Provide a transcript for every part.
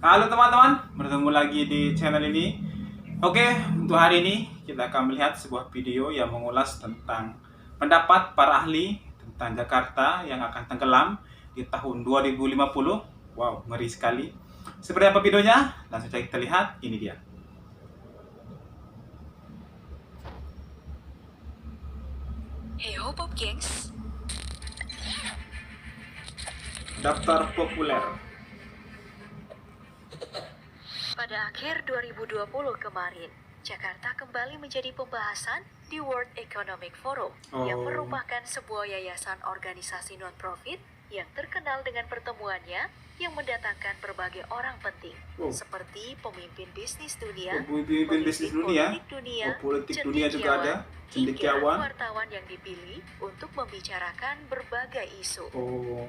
Halo teman-teman, bertemu lagi di channel ini. Oke, untuk hari ini kita akan melihat sebuah video yang mengulas tentang pendapat para ahli tentang Jakarta yang akan tenggelam di tahun 2050. Wow, ngeri sekali. Seperti apa videonya? Langsung saja kita lihat, ini dia. Hey ho Pop Gengs. Daftar populer. Pada akhir 2020 kemarin, Jakarta kembali menjadi pembahasan di World Economic Forum yang merupakan sebuah yayasan organisasi non-profit yang terkenal dengan pertemuannya yang mendatangkan berbagai orang penting seperti pemimpin bisnis dunia, politik dunia juga ada, cendekiawan, wartawan yang dipilih untuk membicarakan berbagai isu,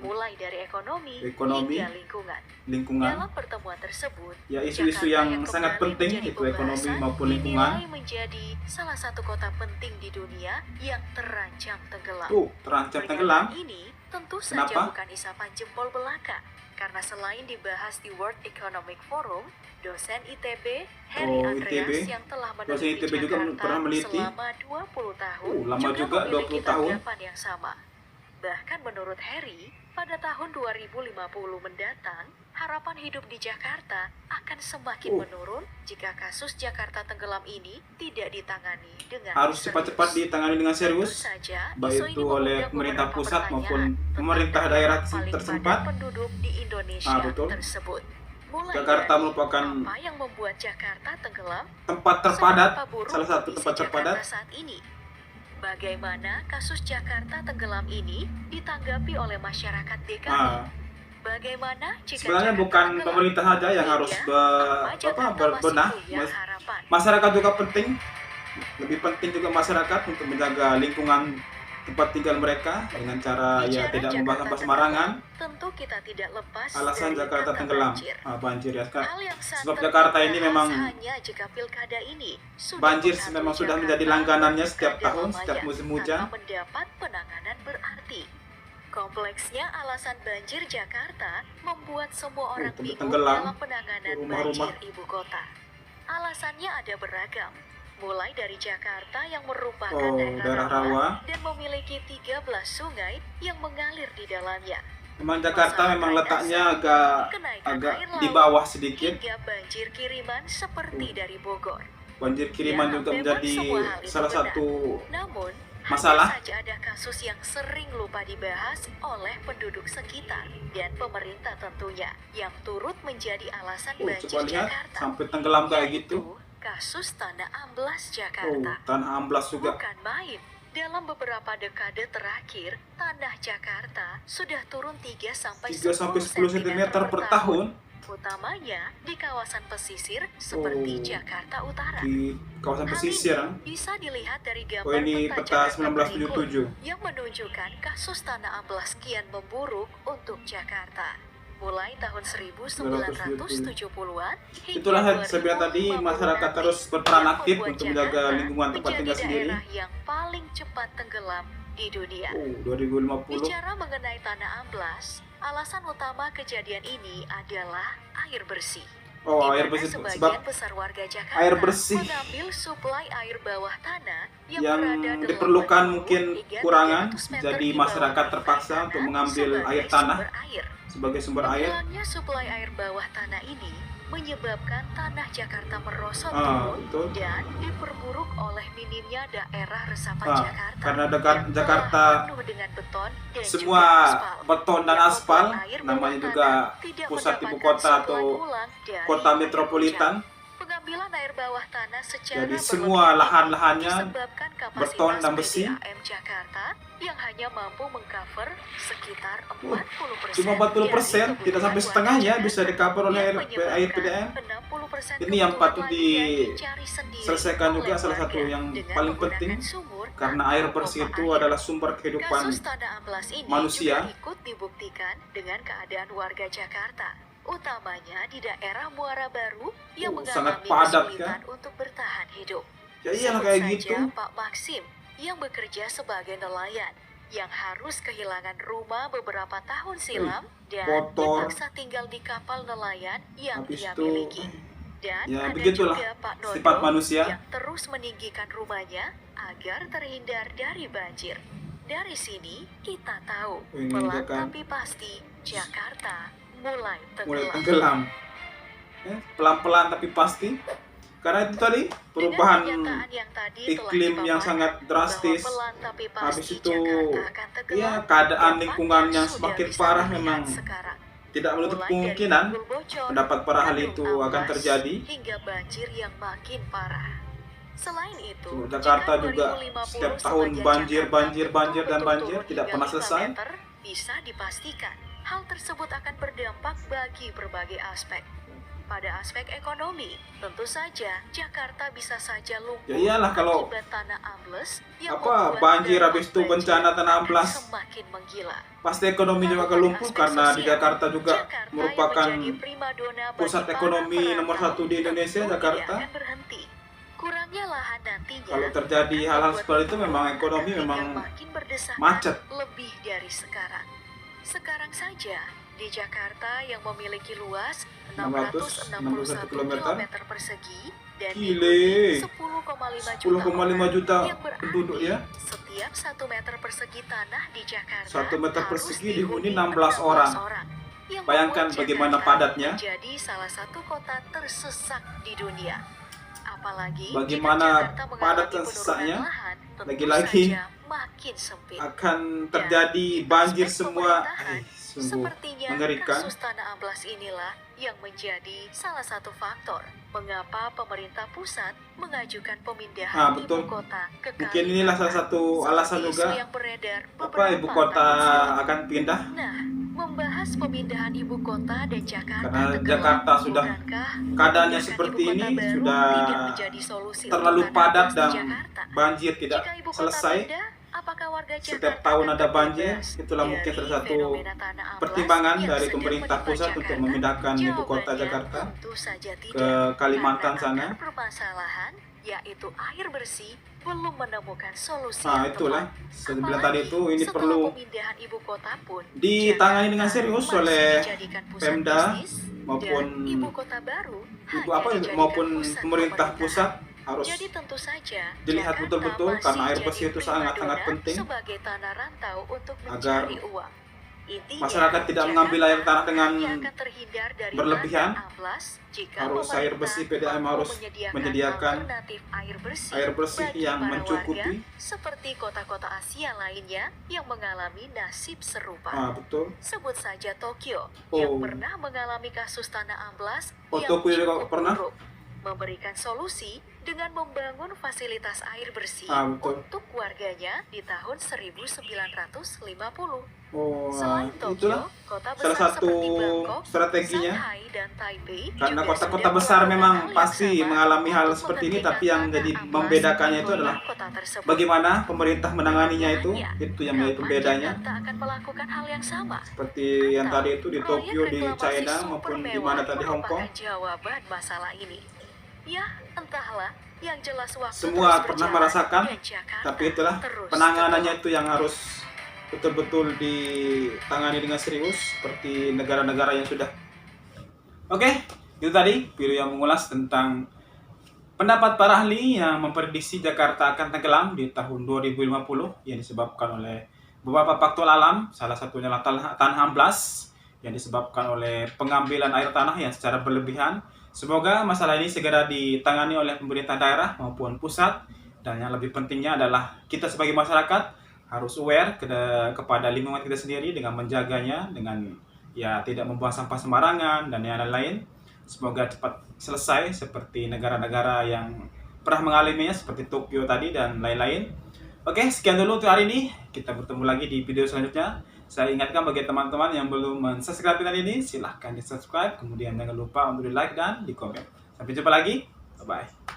mulai dari ekonomi hingga lingkungan. Dalam pertemuan tersebut, ya isu-isu yang sangat penting itu ekonomi maupun lingkungan menjadi salah satu kota penting di dunia yang terancam tenggelam. Terancam tenggelam. Ini tentu saja bukan isapan jempol belaka. Karena selain dibahas di World Economic Forum, dosen ITB Heri Andreas yang telah meneliti Jakarta selama 20 tahun juga memiliki tanggapan yang sama. Bahkan menurut Heri, pada tahun 2050 mendatang, harapan hidup di Jakarta akan semakin menurun jika kasus Jakarta tenggelam ini tidak ditangani dengan harus cepat-cepat ditangani dengan serius, baik itu oleh pemerintah pusat maupun pemerintah daerah tersempat. Penduduk di Indonesia tersebut. Jakarta merupakan apa yang membuat Jakarta tenggelam? Tempat terpadat, salah satu tempat terpadat saat ini. Bagaimana kasus Jakarta tenggelam ini ditanggapi oleh masyarakat DKI? Bagaimana jika sebenarnya bukan pemerintah saja yang harus berbenah, masyarakat juga penting. Lebih penting juga masyarakat untuk menjaga lingkungan tempat tinggal mereka dengan cara tidak membuang sampah sembarangan. Tentu kita tidak lepas alasan Jakarta tenggelam, banjir ya kan. Sebab Jakarta ini memang banjir memang sudah menjadi langganannya setiap tahun, setiap musim hujan. Mendapat penanganan berarti. Kompleksnya alasan banjir Jakarta membuat semua orang bingung dalam penanganan banjir ibu kota. Alasannya ada beragam. Mulai dari Jakarta yang merupakan daerah rawa dan memiliki 13 sungai yang mengalir di dalamnya. Memang Jakarta memang letaknya agak di bawah sedikit. Hingga banjir kiriman seperti dari Bogor. Banjir kiriman juga menjadi salah satu masalah. Saja ada kasus yang sering lupa dibahas oleh penduduk sekitar dan pemerintah tentunya yang turut menjadi alasan banjir Jakarta. Sampai tenggelam kayak gitu. Kasus tanah amblas Jakarta. Tanah amblas juga. Bukan main. Dalam beberapa dekade terakhir, tanah Jakarta sudah turun 3-10 cm per tahun. Utamanya di kawasan pesisir seperti Jakarta Utara. Di kawasan pesisir. Bisa dilihat dari gambar ini peta 1977 yang menunjukkan kasus tanah amblas kian memburuk untuk Jakarta. Mulai tahun 1970-an, itulah sebenarnya tadi masyarakat terus berperan aktif untuk menjaga lingkungan tempat tinggal sendiri. Yang paling cepat tenggelam di dunia. 2050. Bicara mengenai tanah amblas, alasan utama kejadian ini adalah air bersih. Air bersih sebagian besar warga Jakarta air bersih mengambil suplai air bawah tanah yang diperlukan mungkin kurangan, jadi masyarakat terpaksa untuk mengambil air tanah sebagai sumber air. Hilangnya suplai air bawah tanah ini menyebabkan tanah Jakarta merosot turun dan diperburuk oleh minimnya daerah resapan Jakarta. Karena Jakarta penuh dengan beton dan semua beton dan aspal, namanya juga pusat ibu kota atau kota metropolitan. Pengambilan air bawah tanah secara jadi semua lahan-lahannya beton dan besi. Jakarta yang hanya mampu mengcover sekitar 40%. Cuma 40%, tidak sampai setengahnya bisa di-cover oleh air PDAM. Ini yang patut diselesaikan juga, salah satu yang paling penting, karena air bersih itu adalah sumber kehidupan manusia. Ikut dibuktikan dengan keadaan warga Jakarta, utamanya di daerah Muara Baru yang mengalami kesulitan untuk bertahan hidup. Ya iyalah kayak gitu. Pak Maksim yang bekerja sebagai nelayan. yang harus kehilangan rumah beberapa tahun silam dan kotor. terpaksa tinggal di kapal nelayan yang Habis ia itu, miliki. Dan ya ada begitulah juga Pak Nodo sifat manusia. yang terus meninggikan rumahnya agar terhindar dari banjir. Dari sini kita tahu Ini pelan kan tapi pasti Jakarta mulai mulai tenggelam. tenggelam. Pelan-pelan tapi pasti. Karena itu tadi perubahan iklim yang sangat drastis. Habis itu ya keadaan lingkungan yang semakin parah memang tidak menutup kemungkinan pendapat para ahli itu akan terjadi. Hingga banjir yang makin parah. Selain itu, Jakarta juga setiap tahun banjir tidak pernah selesai. Bisa dipastikan hal tersebut akan berdampak bagi berbagai aspek. Pada aspek ekonomi, tentu saja Jakarta bisa saja lumpuh Ya iyalah kalau akibat tanah ambles yang banjir habis itu bencana tanah amblas semakin menggila. pasti ekonomi juga akan lumpuh karena di Jakarta juga merupakan pusat ekonomi nomor 1 di Indonesia. Jakarta Kurangnya lahan nantinya kalau terjadi hal-hal seperti itu memang ekonomi memang macet. Lebih dari sekarang. Sekarang saja di Jakarta yang memiliki luas 661 km persegi dan 10,5 juta yang penduduk ya. Setiap 1 meter persegi tanah di Jakarta 1 meter persegi dihuni 16 orang. Bayangkan bagaimana padatnya. Menjadi salah satu kota tersesak di dunia. Apalagi bagaimana padat dan sesaknya, lagi-lagi akan terjadi banjir semua. Sepertinya mengerikan. kasus tanah amblas inilah yang menjadi salah satu faktor mengapa pemerintah pusat mengajukan pemindahan ibu kota ke Kalimantan. Mungkin inilah salah satu alasan juga ibu kota akan pindah. Nah, membahas pemindahan ibu kota dan Jakarta karena Jakarta sudah keadaannya seperti ini, sudah terlalu padat dan banjir tidak selesai. Setiap tahun ada banjir. Itulah mungkin salah satu pertimbangan dari pemerintah pusat untuk memindahkan ibu kota Jakarta ke Kalimantan sana. Permasalahan yaitu air bersih belum menemukan solusi. Nah, itulah sebelah tadi itu ini perlu ibu kota pun ditangani dengan serius oleh Pemda maupun ibu kota baru maupun pemerintah pusat. Harus jadi tentu saja dilihat betul-betul karena air bersih itu sangat-sangat penting sebagai tanah rantau untuk agar mencari uang. Intinya, masyarakat tidak mengambil air tanah dengan berlebihan. Jika harus air bersih, PDAM harus menyediakan air bersih yang mencukupi seperti kota-kota Asia lainnya yang mengalami nasib serupa. Betul. Sebut saja Tokyo yang pernah mengalami kasus tanah amblas yang Tokyo cukup pernah buruk. Memberikan solusi dengan membangun fasilitas air bersih untuk warganya di tahun 1950. Selain Tokyo, kota besar salah satu Bangkok, strateginya. Shanghai, dan Taipei Karena juga kota-kota sudah besar memang melakukan pasti hal yang sama mengalami hal untuk seperti ini, menghentikan tapi yang tanah jadi amblas membedakannya di itu adalah kota tersebut. bagaimana pemerintah menanganinya itu yang menjadi pembedanya. Jakarta akan melakukan hal yang sama. Seperti yang tadi itu di Tokyo, di China maupun di mana tadi Hong Kong. Jawaban masalah ini. Ya, entahlah. Yang jelas waktu semua pernah merasakan, tapi itulah penanganannya itu yang harus betul-betul ditangani dengan serius seperti negara-negara yang sudah. Oke, itu tadi video yang mengulas tentang pendapat para ahli yang memprediksi Jakarta akan tenggelam di tahun 2050 yang disebabkan oleh beberapa faktor alam, salah satunya adalah tanah amblas yang disebabkan oleh pengambilan air tanah yang secara berlebihan. Semoga masalah ini segera ditangani oleh pemerintah daerah maupun pusat, dan yang lebih pentingnya adalah kita sebagai masyarakat harus aware kepada lingkungan kita sendiri dengan menjaganya, dengan ya tidak membuang sampah sembarangan dan yang lain-lain. Semoga cepat selesai seperti negara-negara yang pernah mengalaminya seperti Tokyo tadi dan lain-lain. Oke, sekian dulu untuk hari ini. Kita bertemu lagi di video selanjutnya. Saya ingatkan bagi teman-teman yang belum subscribe channel ini, silahkan di subscribe. Kemudian jangan lupa untuk di like dan di komen. Sampai jumpa lagi. Bye-bye.